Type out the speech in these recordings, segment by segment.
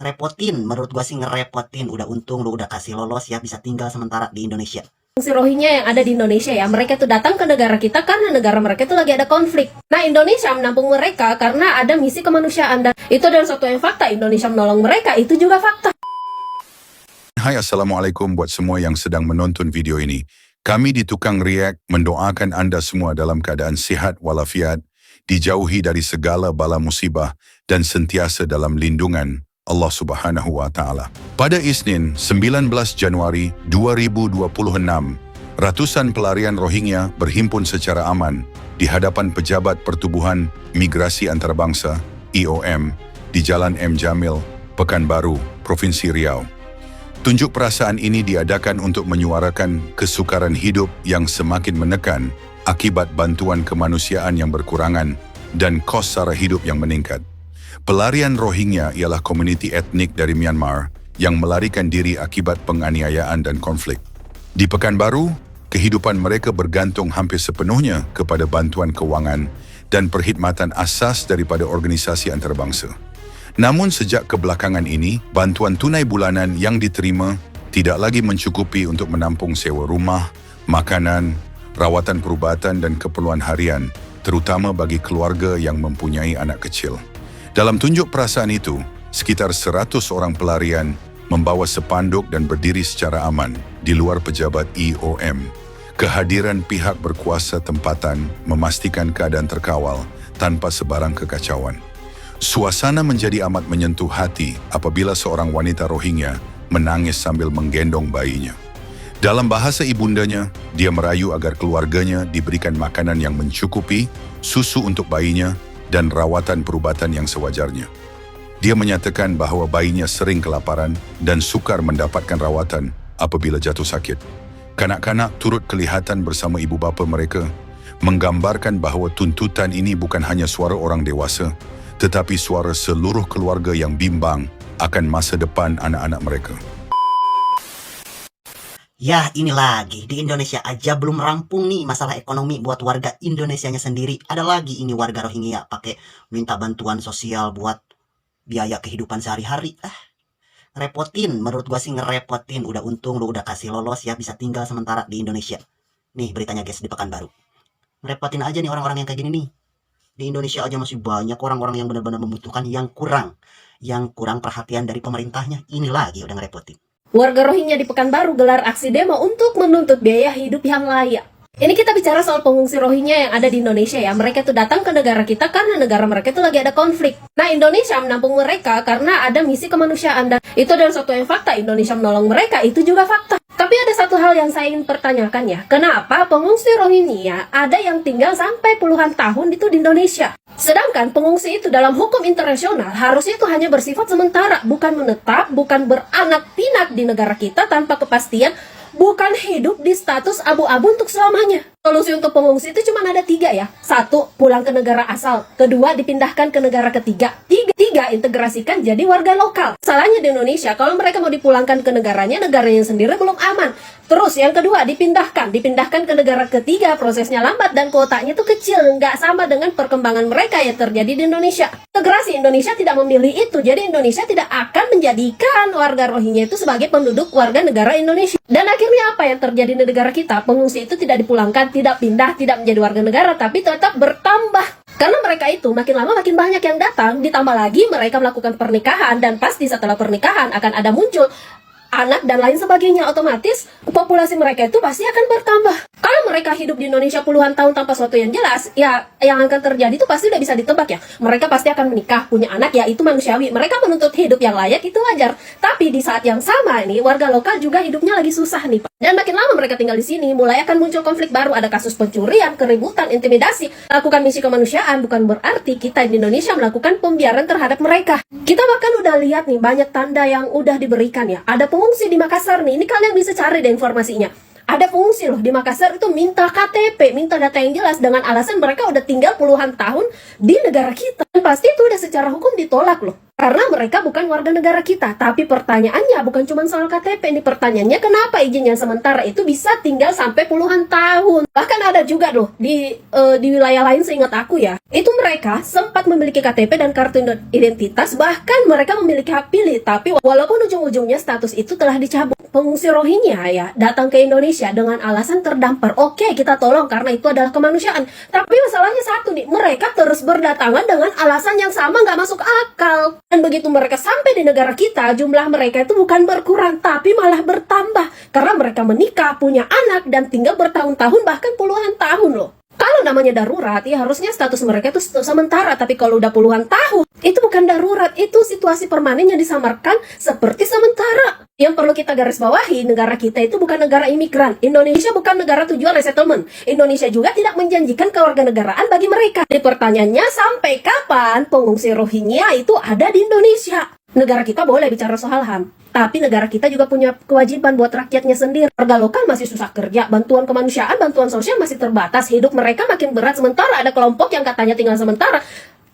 Repotin, menurut gua sih ngerepotin. Udah untung lu udah kasih lolos ya, bisa tinggal sementara di Indonesia. Si Rohingya yang ada di Indonesia ya, mereka tuh datang ke negara kita karena negara mereka tuh lagi ada konflik. Nah, Indonesia menampung mereka karena ada misi kemanusiaan, dan itu adalah suatu yang fakta. Indonesia menolong mereka, itu juga fakta. Hai, Assalamualaikum buat semua yang sedang menonton video ini. Kami di Tukang React mendoakan Anda semua dalam keadaan sihat walafiat, dijauhi dari segala bala musibah, dan sentiasa dalam lindungan Allah Subhanahu wa Ta'ala. Pada Isnin, 19 Januari 2026, ratusan pelarian Rohingya berhimpun secara aman di hadapan Pejabat Pertubuhan Migrasi Antarabangsa (IOM) di Jalan M. Jamil, Pekanbaru, Provinsi Riau. Tunjuk perasaan ini diadakan untuk menyuarakan kesukaran hidup yang semakin menekan akibat bantuan kemanusiaan yang berkurangan dan kos sara hidup yang meningkat. Pelarian Rohingya ialah komuniti etnik dari Myanmar yang melarikan diri akibat penganiayaan dan konflik. Di Pekanbaru, kehidupan mereka bergantung hampir sepenuhnya kepada bantuan kewangan dan perkhidmatan asas daripada organisasi antarabangsa. Namun sejak kebelakangan ini, bantuan tunai bulanan yang diterima tidak lagi mencukupi untuk menampung sewa rumah, makanan, rawatan perubatan dan keperluan harian, terutama bagi keluarga yang mempunyai anak kecil. Dalam tunjuk perasaan itu, sekitar 100 orang pelarian membawa spanduk dan berdiri secara aman di luar pejabat IOM. Kehadiran pihak berkuasa tempatan memastikan keadaan terkawal tanpa sebarang kekacauan. Suasana menjadi amat menyentuh hati apabila seorang wanita Rohingya menangis sambil menggendong bayinya. Dalam bahasa ibundanya, dia merayu agar keluarganya diberikan makanan yang mencukupi, susu untuk bayinya, dan rawatan perubatan yang sewajarnya. Dia menyatakan bahawa bayinya sering kelaparan dan sukar mendapatkan rawatan apabila jatuh sakit. Kanak-kanak turut kelihatan bersama ibu bapa mereka, menggambarkan bahawa tuntutan ini bukan hanya suara orang dewasa, tetapi suara seluruh keluarga yang bimbang akan masa depan anak-anak mereka. Ya, ini lagi. Di Indonesia aja belum rampung nih masalah ekonomi buat warga Indonesianya sendiri. Ada lagi ini warga Rohingya pakai minta bantuan sosial buat biaya kehidupan sehari-hari. Repotin, menurut gua sih ngerepotin. Udah untung lu udah kasih lolos ya, bisa tinggal sementara di Indonesia. Nih beritanya guys, di Pekanbaru. Ngerepotin aja nih orang-orang yang kayak gini nih. Di Indonesia aja masih banyak orang-orang yang benar-benar membutuhkan, yang kurang perhatian dari pemerintahnya. Ini lagi udah ngerepotin. Warga Rohingya di Pekanbaru gelar aksi demo untuk menuntut biaya hidup yang layak. Ini kita bicara soal pengungsi Rohingya yang ada di Indonesia ya. Mereka tuh datang ke negara kita karena negara mereka tuh lagi ada konflik. Nah, Indonesia menampung mereka karena ada misi kemanusiaan, dan itu adalah suatu yang fakta. Indonesia menolong mereka, itu juga fakta. Tapi ada satu hal yang saya ingin pertanyakan ya. Kenapa pengungsi Rohingya ada yang tinggal sampai puluhan tahun itu di Indonesia? Sedangkan pengungsi itu dalam hukum internasional harusnya itu hanya bersifat sementara, bukan menetap, bukan beranak pinak di negara kita tanpa kepastian, bukan hidup di status abu-abu untuk selamanya. Solusi untuk pengungsi itu cuma ada 3 ya. 1, pulang ke negara asal. 2, dipindahkan ke negara ketiga. 3, integrasikan jadi warga lokal. Salahnya di Indonesia, kalau mereka mau dipulangkan ke negaranya sendiri belum aman. Terus yang kedua, dipindahkan ke negara ketiga, prosesnya lambat dan kuotanya itu kecil, nggak sama dengan perkembangan mereka yang terjadi di Indonesia. Integrasi Indonesia tidak memilih itu, jadi Indonesia tidak akan menjadikan warga Rohingya itu sebagai penduduk warga negara Indonesia. Dan akhirnya apa yang terjadi di negara kita? Pengungsi itu tidak dipulangkan, tidak pindah, tidak menjadi warga negara, tapi tetap bertambah. Karena mereka itu makin lama makin banyak yang datang, ditambah lagi mereka melakukan pernikahan, dan pasti setelah pernikahan akan ada muncul anak dan lain sebagainya, otomatis populasi mereka itu pasti akan bertambah. Kalau mereka hidup di Indonesia puluhan tahun tanpa sesuatu yang jelas, ya yang akan terjadi itu pasti udah bisa ditebak ya. Mereka pasti akan menikah, punya anak, ya itu manusiawi. Mereka menuntut hidup yang layak, itu wajar. Tapi di saat yang sama ini, warga lokal juga hidupnya lagi susah nih, Pak. Dan makin lama mereka tinggal di sini, mulai akan muncul konflik baru, ada kasus pencurian, keributan, intimidasi. Lakukan misi kemanusiaan bukan berarti kita di Indonesia melakukan pembiaran terhadap mereka. Kita bahkan udah lihat nih banyak tanda yang udah diberikan ya. Ada pengungsi di Makassar nih, ini kalian bisa cari deh informasinya. Ada pengungsi loh di Makassar itu minta KTP, minta data yang jelas dengan alasan mereka udah tinggal puluhan tahun di negara kita. Dan pasti itu udah secara hukum ditolak loh. Karena mereka bukan warga negara kita. Tapi pertanyaannya bukan cuma soal KTP. Ini pertanyaannya kenapa izinnya sementara itu bisa tinggal sampai puluhan tahun. Bahkan ada juga loh di wilayah lain seingat aku ya. Itu mereka sempat memiliki KTP dan kartu identitas. Bahkan mereka memiliki hak pilih. Tapi walaupun ujung-ujungnya status itu telah dicabut. Pengungsi Rohingya ya datang ke Indonesia dengan alasan terdampar. Oke, kita tolong karena itu adalah kemanusiaan. Tapi masalahnya satu nih. Mereka terus berdatangan dengan alasan yang sama, nggak masuk akal. Dan begitu mereka sampai di negara kita, jumlah mereka itu bukan berkurang, tapi malah bertambah. Karena mereka menikah, punya anak, dan tinggal bertahun-tahun, bahkan puluhan tahun loh. Kalau namanya darurat, ya harusnya status mereka itu sementara. Tapi kalau udah puluhan tahun, itu bukan darurat. Itu situasi permanen yang disamarkan seperti sementara. Yang perlu kita garis bawahi, negara kita itu bukan negara imigran. Indonesia bukan negara tujuan resettlement. Indonesia juga tidak menjanjikan kewarganegaraan bagi mereka. Jadi pertanyaannya, sampai kapan pengungsi Rohingya itu ada di Indonesia? Negara kita boleh bicara soal HAM, tapi negara kita juga punya kewajiban buat rakyatnya sendiri. Warga lokal masih susah kerja, bantuan kemanusiaan, bantuan sosial masih terbatas, hidup mereka makin berat. Sementara ada kelompok yang katanya tinggal sementara,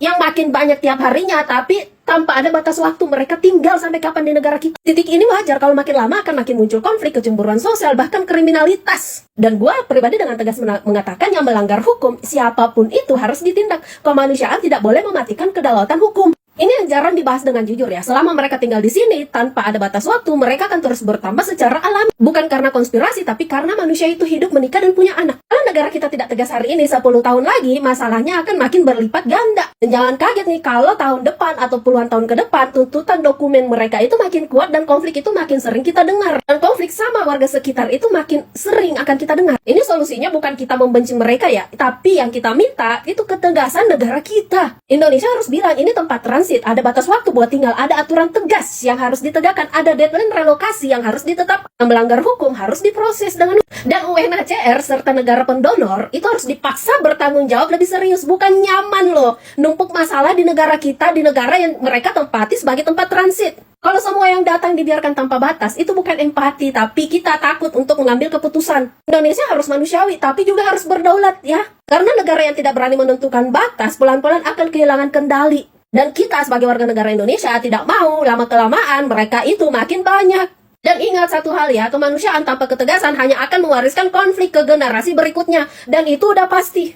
yang makin banyak tiap harinya, tapi tanpa ada batas waktu. Mereka tinggal sampai kapan di negara kita? Titik ini wajar, kalau makin lama akan makin muncul konflik, kecemburuan sosial, bahkan kriminalitas. Dan gue pribadi dengan tegas mengatakan yang melanggar hukum, siapapun itu harus ditindak. Kemanusiaan tidak boleh mematikan kedaulatan hukum. Ini yang jarang dibahas dengan jujur ya. Selama mereka tinggal di sini tanpa ada batas waktu, mereka akan terus bertambah secara alami. Bukan karena konspirasi, tapi karena manusia itu hidup, menikah, dan punya anak. Kalau negara kita tidak tegas hari ini, 10 tahun lagi masalahnya akan makin berlipat ganda. Dan jangan kaget nih kalau tahun depan atau puluhan tahun ke depan tuntutan dokumen mereka itu makin kuat dan konflik itu makin sering kita dengar. Dan konflik sama warga sekitar itu makin sering akan kita dengar. Ini solusinya bukan kita membenci mereka ya, tapi yang kita minta itu ketegasan negara kita. Indonesia harus bilang ini tempat transit, ada batas waktu buat tinggal, ada aturan tegas yang harus ditegakkan, ada deadline relokasi yang harus ditetapkan. Yang melanggar hukum harus diproses dengan, dan UNHCR serta negara pendonor itu harus dipaksa bertanggung jawab lebih serius. Bukan nyaman loh numpuk masalah di negara kita, di negara yang mereka tempati sebagai tempat transit. Kalau semua yang datang dibiarkan tanpa batas, itu bukan empati, tapi kita takut untuk mengambil keputusan. Indonesia harus manusiawi, tapi juga harus berdaulat ya. Karena negara yang tidak berani menentukan batas, pelan-pelan akan kehilangan kendali. Dan kita sebagai warga negara Indonesia tidak mau lama-kelamaan mereka itu makin banyak. Dan ingat satu hal ya, kemanusiaan tanpa ketegasan hanya akan mewariskan konflik ke generasi berikutnya. Dan itu udah pasti.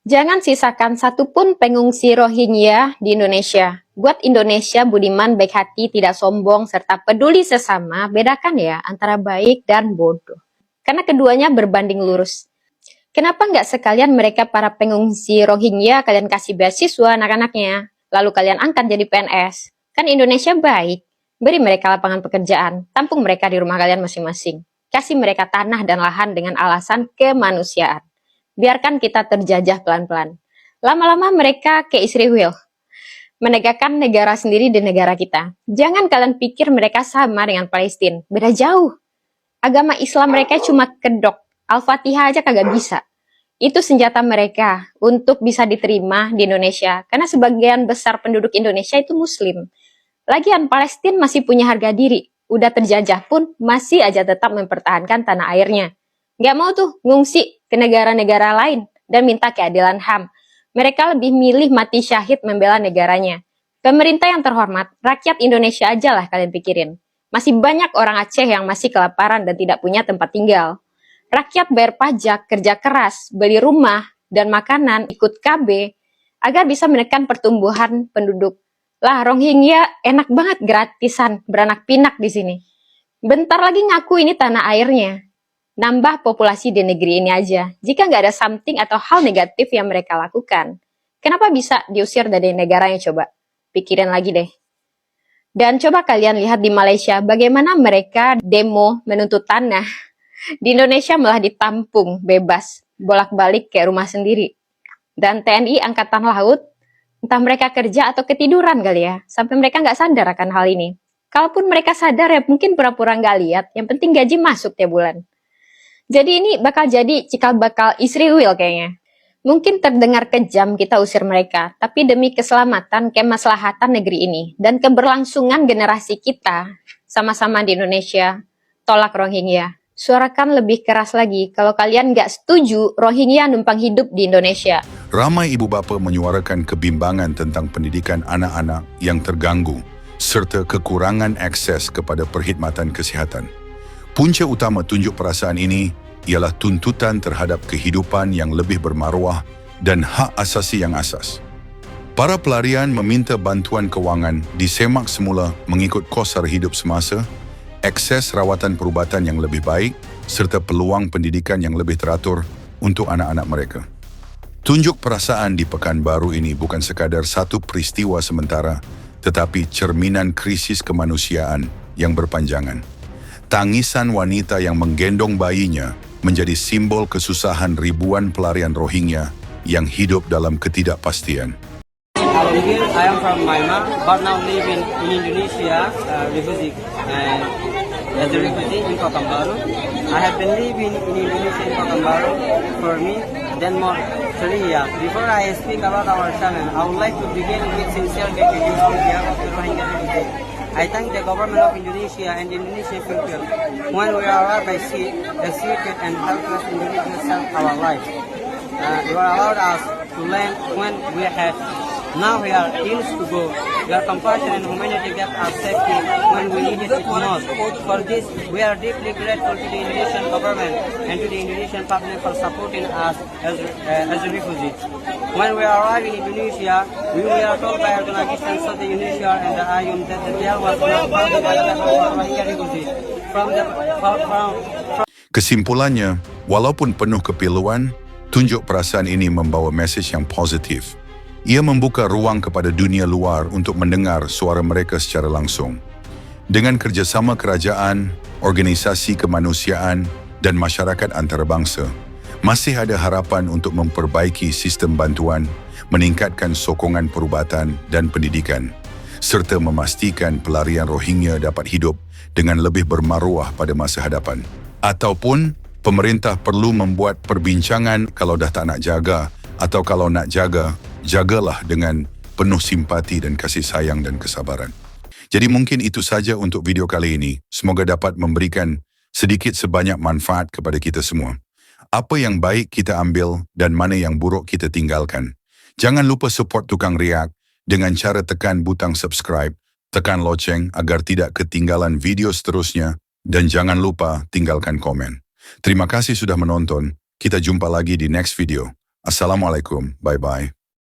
Jangan sisakan satupun pengungsi Rohingya di Indonesia. Buat Indonesia budiman, baik hati, tidak sombong, serta peduli sesama, bedakan ya antara baik dan bodoh. Karena keduanya berbanding lurus. Kenapa nggak sekalian mereka para pengungsi Rohingya kalian kasih beasiswa anak-anaknya, lalu kalian angkat jadi PNS? Kan Indonesia baik. Beri mereka lapangan pekerjaan, tampung mereka di rumah kalian masing-masing. Kasih mereka tanah dan lahan dengan alasan kemanusiaan. Biarkan kita terjajah pelan-pelan. Lama-lama mereka ke Israel, menegakkan negara sendiri di negara kita. Jangan kalian pikir mereka sama dengan Palestina. Beda jauh. Agama Islam mereka cuma kedok. Al-Fatihah aja kagak bisa. Itu senjata mereka untuk bisa diterima di Indonesia. Karena sebagian besar penduduk Indonesia itu Muslim. Lagian Palestina masih punya harga diri. Udah terjajah pun masih aja tetap mempertahankan tanah airnya. Nggak mau tuh ngungsi ke negara-negara lain dan minta keadilan HAM. Mereka lebih milih mati syahid membela negaranya. Pemerintah yang terhormat, rakyat Indonesia aja lah kalian pikirin. Masih banyak orang Aceh yang masih kelaparan dan tidak punya tempat tinggal. Rakyat bayar pajak, kerja keras, beli rumah dan makanan, ikut KB, agar bisa menekan pertumbuhan penduduk. Lah, Rohingya enak banget gratisan, beranak pinak di sini. Bentar lagi ngaku ini tanah airnya. Nambah populasi di negeri ini aja. Jika nggak ada something atau hal negatif yang mereka lakukan, kenapa bisa diusir dari negaranya coba? Pikirin lagi deh. Dan coba kalian lihat di Malaysia, bagaimana mereka demo menuntut tanah. Di Indonesia malah ditampung bebas, bolak-balik ke rumah sendiri. Dan TNI Angkatan Laut, entah mereka kerja atau ketiduran kali ya, sampai mereka nggak sadar akan hal ini. Kalaupun mereka sadar ya mungkin pura-pura nggak lihat, yang penting gaji masuk tiap bulan. Jadi ini bakal jadi cikal bakal Israel kayaknya. Mungkin terdengar kejam kita usir mereka, tapi demi keselamatan, kemaslahatan negeri ini, dan keberlangsungan generasi kita, sama-sama di Indonesia, tolak Rohingya. Suarakan lebih keras lagi kalau kalian nggak setuju Rohingya numpang hidup di Indonesia. Ramai ibu bapa menyuarakan kebimbangan tentang pendidikan anak-anak yang terganggu serta kekurangan akses kepada perkhidmatan kesihatan. Punca utama tunjuk perasaan ini ialah tuntutan terhadap kehidupan yang lebih bermaruah dan hak asasi yang asas. Para pelarian meminta bantuan kewangan disemak semula mengikut kos sara hidup semasa, akses rawatan perubatan yang lebih baik serta peluang pendidikan yang lebih teratur untuk anak-anak mereka. Tunjuk perasaan di Pekanbaru ini bukan sekadar satu peristiwa sementara, tetapi cerminan krisis kemanusiaan yang berpanjangan. Tangisan wanita yang menggendong bayinya menjadi simbol kesusahan ribuan pelarian Rohingya yang hidup dalam ketidakpastian. Hello, Miguel. I am from Myanmar, but now living in Indonesia, refugee. As a refugee in Pekanbaru, I have been living in Indonesia in Pekanbaru for me then more 3 years. Before I speak about our challenge, I would like to begin with sincere gratitude on behalf of the Rohingya refugees. I thank the government of Indonesia and the Indonesian people. When we arrived by sea, executed and helpless Indonesia saved our lives. They allowed us to land when we had. Now we are ills to go. Your compassion and humanity kept us safety when we needed it most. For this, we are deeply grateful to the Indonesian government and to the Indonesian public for supporting us as refugees. When we arrived in Indonesia, we were told by our Pakistan, South Indonesia and the IUM that the jail was not founded by the Rohingya refugees. Kesimpulannya, walaupun penuh kepiluan, tunjuk perasaan ini membawa mesej yang positif. Ia membuka ruang kepada dunia luar untuk mendengar suara mereka secara langsung. Dengan kerjasama kerajaan, organisasi kemanusiaan, dan masyarakat antarabangsa, masih ada harapan untuk memperbaiki sistem bantuan, meningkatkan sokongan perubatan dan pendidikan, serta memastikan pelarian Rohingya dapat hidup dengan lebih bermaruah pada masa hadapan. Ataupun, pemerintah perlu membuat perbincangan kalau dah tak nak jaga, atau kalau nak jaga, jagalah dengan penuh simpati dan kasih sayang dan kesabaran. Jadi mungkin itu saja untuk video kali ini. Semoga dapat memberikan sedikit sebanyak manfaat kepada kita semua. Apa yang baik kita ambil dan mana yang buruk kita tinggalkan. Jangan lupa support Tukang Riak dengan cara tekan butang subscribe, tekan loceng agar tidak ketinggalan video seterusnya, dan jangan lupa tinggalkan komen. Terima kasih sudah menonton. Kita jumpa lagi di next video. Assalamualaikum. Bye-bye.